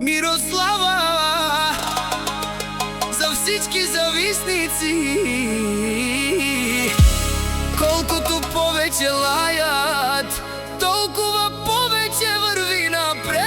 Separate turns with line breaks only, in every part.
Мирослава, за всички завистници, колкото повече лаят, толкова повече върви напред.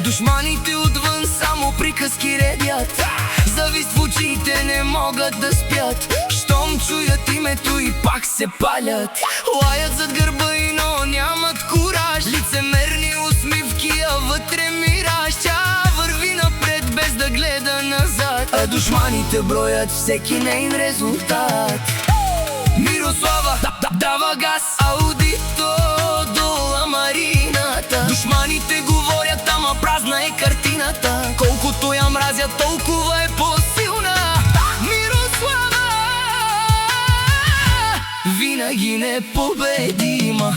Душманите отвън само приказки редят, завист в очите не могат да спят. Щом чуят името и пак се палят, лаят зад гърба и но нямат кураж. Лицемерни усмивки, а вътре мираж. Тя върви напред без да гледа назад, а душманите броят всеки нейн резултат. Мирослава дава газ, аудито до ламарината. Душманите говорят, ама празна е картината. Колкото я мразят, толкова е по-силна. Мирослава винаги непобедима.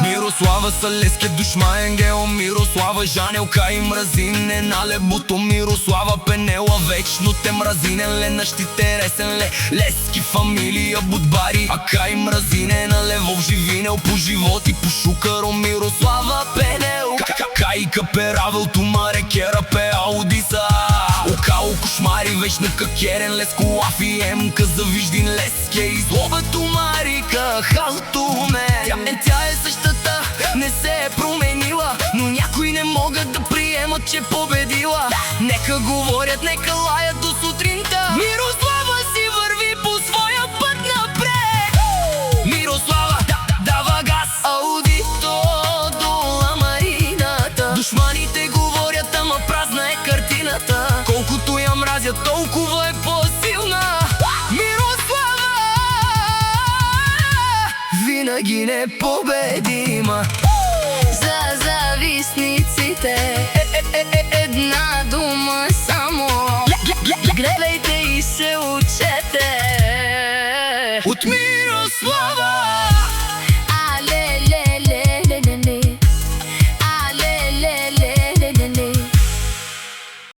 Мирослава Салески, душмаен гео. Мирослава Жанелка и мразине на лебото. Мирослава Пенела вечно те мразинен ле. Нащите ресен ле, Лески фамилия Будбари. Ака и мразине на Левов живинел по живот и по шукаро. Мирослава Пенел Кайка перавел тумаре кера пе аудиса. Окало кошмари вечно какерен леско лафи емка завиждин леске. И злоба тумарика халто ме. Тя е същата, не се е променила, но някои не могат да приемат, че победила. Нека говорят, нека лаят до сутринта. Мирослава си върви по своя път напред. Мирослава дава газ, аудито до ламарината. Душманите говорят, ама празна е картината. Колкото я мразят, толкова е по-силна. Мирослава винаги непобедима. За завистниците една дума само: гледайте и се учете от